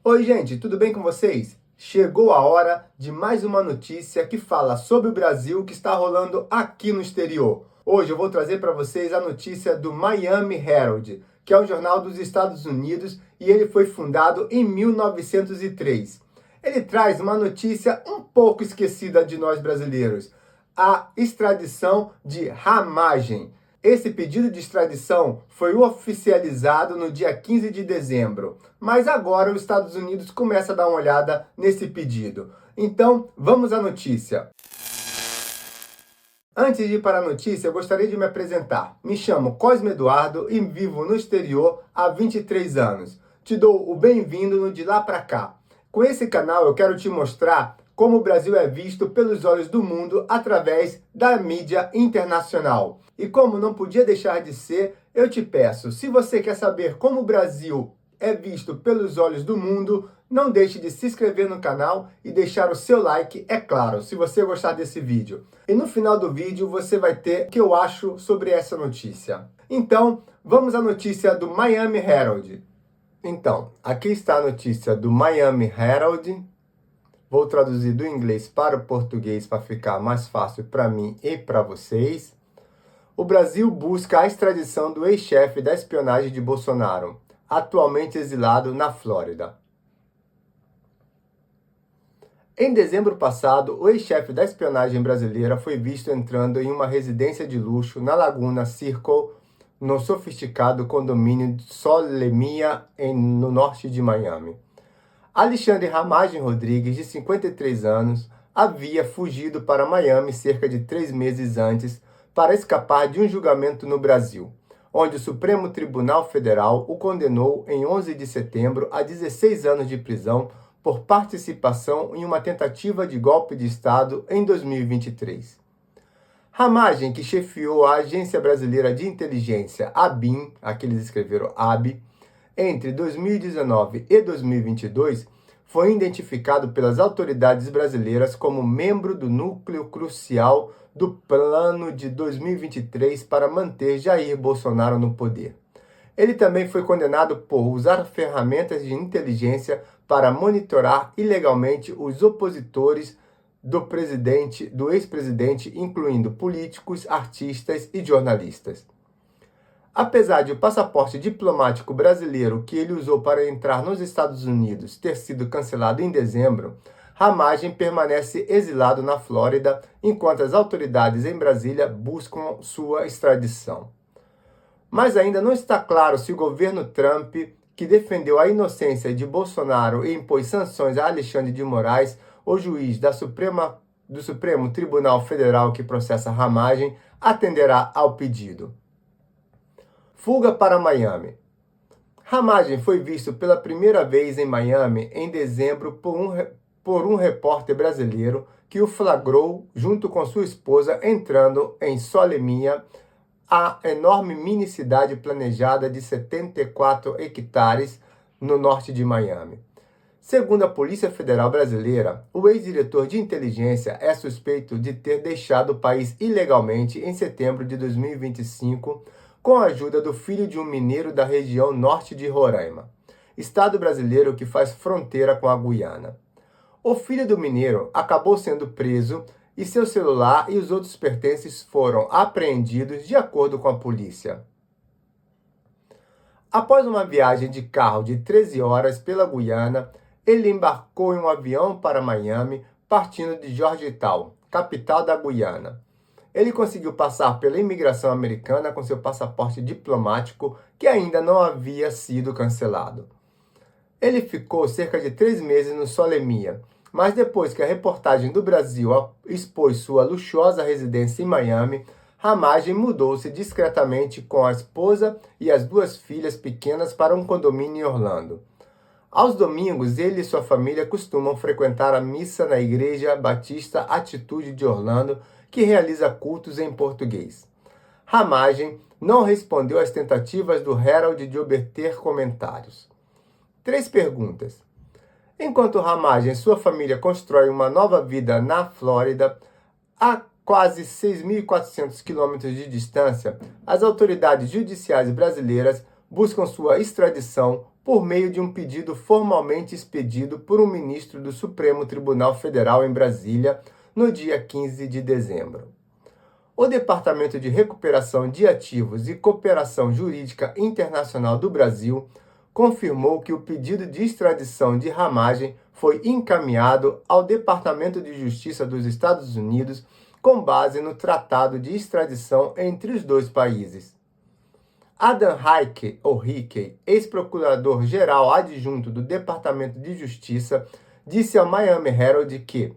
Oi, gente, tudo bem com vocês? Chegou a hora de mais uma notícia que fala sobre o Brasil que está rolando aqui no exterior. Hoje eu vou trazer para vocês a notícia do Miami Herald, que é um jornal dos Estados Unidos e ele foi fundado em 1903. Ele traz uma notícia um pouco esquecida de nós brasileiros: a extradição de Ramagem. Esse pedido de extradição foi oficializado no dia 15 de dezembro, mas agora os Estados Unidos começa a dar uma olhada nesse pedido. Então, vamos à notícia. Antes de ir para a notícia, eu gostaria de me apresentar. Me chamo Cosme Eduardo e vivo no exterior há 23 anos. Te dou o bem-vindo no De Lá Pra Cá. Com esse canal eu quero te mostrar como o Brasil é visto pelos olhos do mundo através da mídia internacional. E como não podia deixar de ser, eu te peço, se você quer saber como o Brasil é visto pelos olhos do mundo, não deixe de se inscrever no canal e deixar o seu like, é claro, se você gostar desse vídeo. E no final do vídeo você vai ter o que eu acho sobre essa notícia. Então, vamos à notícia do Miami Herald. Então, aqui está a notícia do Miami Herald. Vou traduzir do inglês para o português para ficar mais fácil para mim e para vocês. O Brasil busca a extradição do ex-chefe da espionagem de Bolsonaro, atualmente exilado na Flórida. Em dezembro passado, o ex-chefe da espionagem brasileira foi visto entrando em uma residência de luxo na Laguna Circle, no sofisticado condomínio Solemia, no norte de Miami. Alexandre Ramagem Rodrigues, de 53 anos, havia fugido para Miami cerca de 3 meses antes para escapar de um julgamento no Brasil, onde o Supremo Tribunal Federal o condenou em 11 de setembro a 16 anos de prisão por participação em uma tentativa de golpe de Estado em 2023. Ramagem, que chefiou a Agência Brasileira de Inteligência, ABIN, aqui eles escreveram AB, entre 2019 e 2022, foi identificado pelas autoridades brasileiras como membro do núcleo crucial do plano de 2023 para manter Jair Bolsonaro no poder. Ele também foi condenado por usar ferramentas de inteligência para monitorar ilegalmente os opositores do ex-presidente, incluindo políticos, artistas e jornalistas. Apesar de o passaporte diplomático brasileiro que ele usou para entrar nos Estados Unidos ter sido cancelado em dezembro, Ramagem permanece exilado na Flórida, enquanto as autoridades em Brasília buscam sua extradição. Mas ainda não está claro se o governo Trump, que defendeu a inocência de Bolsonaro e impôs sanções a Alexandre de Moraes, o juiz do Supremo Tribunal Federal que processa Ramagem, atenderá ao pedido. Fuga para Miami. Ramagem foi visto pela primeira vez em Miami em dezembro por um repórter brasileiro que o flagrou junto com sua esposa entrando em Solemia, a enorme mini-cidade planejada de 74 hectares no norte de Miami. Segundo a Polícia Federal Brasileira, o ex-diretor de inteligência é suspeito de ter deixado o país ilegalmente em setembro de 2025, com a ajuda do filho de um mineiro da região norte de Roraima, estado brasileiro que faz fronteira com a Guiana. O filho do mineiro acabou sendo preso e seu celular e os outros pertences foram apreendidos de acordo com a polícia. Após uma viagem de carro de 13 horas pela Guiana, ele embarcou em um avião para Miami, partindo de Georgetown, capital da Guiana. Ele conseguiu passar pela imigração americana com seu passaporte diplomático, que ainda não havia sido cancelado. Ele ficou cerca de 3 meses no Solemia, mas depois que a reportagem do Brasil expôs sua luxuosa residência em Miami, Ramagem mudou-se discretamente com a esposa e as 2 filhas pequenas para um condomínio em Orlando. Aos domingos, ele e sua família costumam frequentar a missa na Igreja Batista Atitude de Orlando, que realiza cultos em português. Ramagem não respondeu às tentativas do Herald de obter comentários. 3 perguntas. Enquanto Ramagem e sua família constroem uma nova vida na Flórida, a quase 6.400 quilômetros de distância, as autoridades judiciais brasileiras buscam sua extradição por meio de um pedido formalmente expedido por um ministro do Supremo Tribunal Federal em Brasília, no dia 15 de dezembro. O Departamento de Recuperação de Ativos e Cooperação Jurídica Internacional do Brasil confirmou que o pedido de extradição de Ramagem foi encaminhado ao Departamento de Justiça dos Estados Unidos com base no Tratado de Extradição entre os dois países. Adam Hickey, ou Hickey, ex-procurador-geral adjunto do Departamento de Justiça, disse ao Miami Herald que,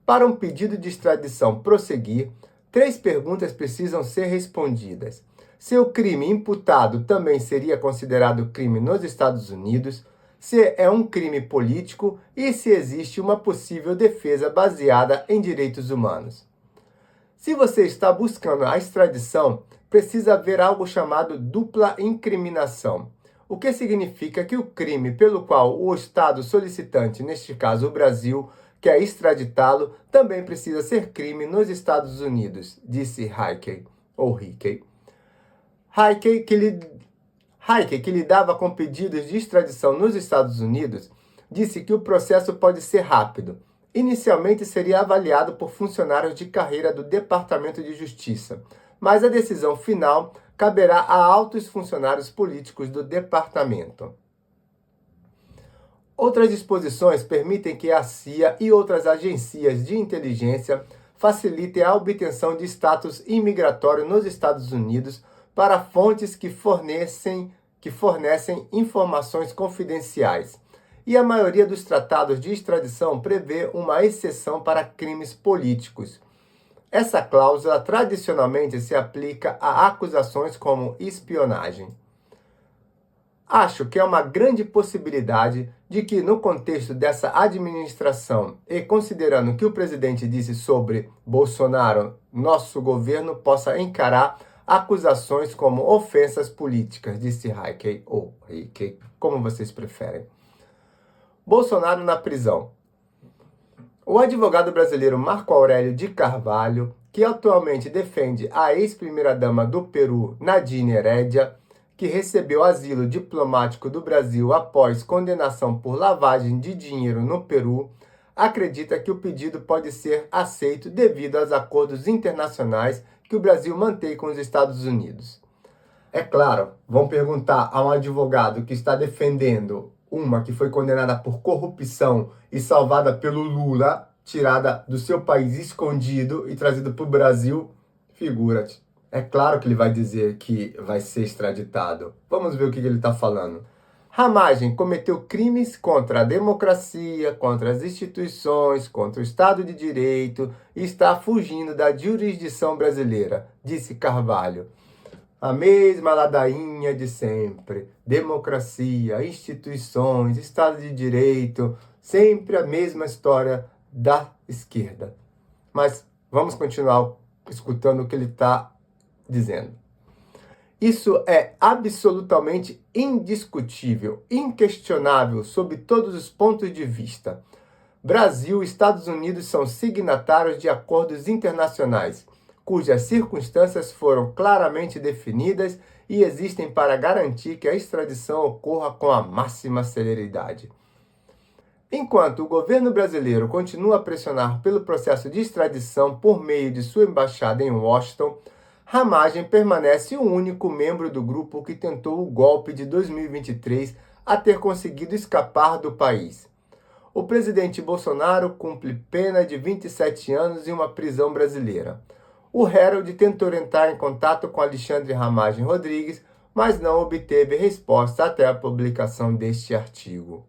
para um pedido de extradição prosseguir, 3 perguntas precisam ser respondidas. Se o crime imputado também seria considerado crime nos Estados Unidos, se é um crime político e se existe uma possível defesa baseada em direitos humanos. Se você está buscando a extradição, precisa haver algo chamado dupla incriminação, o que significa que o crime pelo qual o Estado solicitante, neste caso o Brasil, quer extraditá-lo, também precisa ser crime nos Estados Unidos, disse Hickey, ou Hickey. Hickey, que lidava com pedidos de extradição nos Estados Unidos, disse que o processo pode ser rápido. Inicialmente seria avaliado por funcionários de carreira do Departamento de Justiça, mas a decisão final caberá a altos funcionários políticos do departamento. Outras disposições permitem que a CIA e outras agências de inteligência facilitem a obtenção de status imigratório nos Estados Unidos para fontes que fornecem informações confidenciais. E a maioria dos tratados de extradição prevê uma exceção para crimes políticos. Essa cláusula tradicionalmente se aplica a acusações como espionagem. Acho que é uma grande possibilidade de que, no contexto dessa administração e considerando o que o presidente disse sobre Bolsonaro, nosso governo possa encarar acusações como ofensas políticas, disse Hickey, ou Hickey, como vocês preferem. Bolsonaro na prisão. O advogado brasileiro Marco Aurélio de Carvalho, que atualmente defende a ex-primeira-dama do Peru, Nadine Heredia, que recebeu asilo diplomático do Brasil após condenação por lavagem de dinheiro no Peru, acredita que o pedido pode ser aceito devido aos acordos internacionais que o Brasil mantém com os Estados Unidos. É claro, vão perguntar a um advogado que está defendendo uma que foi condenada por corrupção e salvada pelo Lula, tirada do seu país escondido e trazida para o Brasil, figura-te. É claro que ele vai dizer que vai ser extraditado. Vamos ver o que ele está falando. Ramagem cometeu crimes contra a democracia, contra as instituições, contra o Estado de Direito e está fugindo da jurisdição brasileira, disse Carvalho. A mesma ladainha de sempre. Democracia, instituições, Estado de Direito, sempre a mesma história da esquerda. Mas vamos continuar escutando o que ele está dizendo. Isso é absolutamente indiscutível, inquestionável sob todos os pontos de vista. Brasil e Estados Unidos são signatários de acordos internacionais, cujas circunstâncias foram claramente definidas e existem para garantir que a extradição ocorra com a máxima celeridade. Enquanto o governo brasileiro continua a pressionar pelo processo de extradição por meio de sua embaixada em Washington, Ramagem permanece o único membro do grupo que tentou o golpe de 2023 a ter conseguido escapar do país. O presidente Bolsonaro cumpre pena de 27 anos em uma prisão brasileira. O Herald tentou entrar em contato com Alexandre Ramagem Rodrigues, mas não obteve resposta até a publicação deste artigo.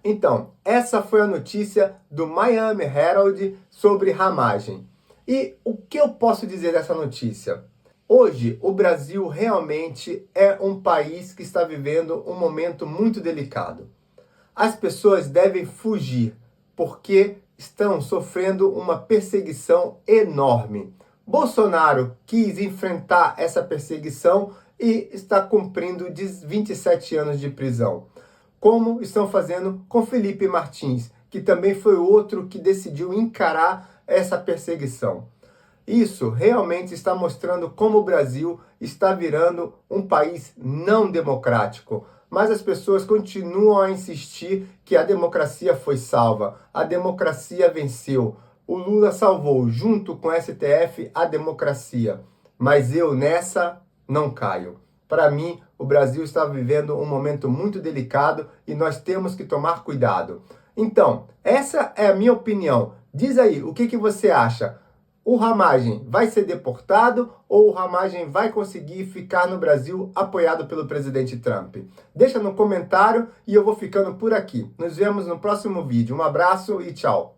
Então, essa foi a notícia do Miami Herald sobre Ramagem. E o que eu posso dizer dessa notícia? Hoje, o Brasil realmente é um país que está vivendo um momento muito delicado. As pessoas devem fugir, porque estão sofrendo uma perseguição enorme. Bolsonaro quis enfrentar essa perseguição e está cumprindo 27 anos de prisão. Como estão fazendo com Felipe Martins, que também foi outro que decidiu encarar essa perseguição. Isso realmente está mostrando como o Brasil está virando um país não democrático, mas as pessoas continuam a insistir que a democracia foi salva, a democracia venceu. O Lula salvou, junto com o STF, a democracia. Mas eu nessa não caio. Para mim, o Brasil está vivendo um momento muito delicado e nós temos que tomar cuidado. Então, essa é a minha opinião. Diz aí, o que você acha? O Ramagem vai ser deportado ou o Ramagem vai conseguir ficar no Brasil apoiado pelo presidente Trump? Deixa no comentário e eu vou ficando por aqui. Nos vemos no próximo vídeo. Um abraço e tchau!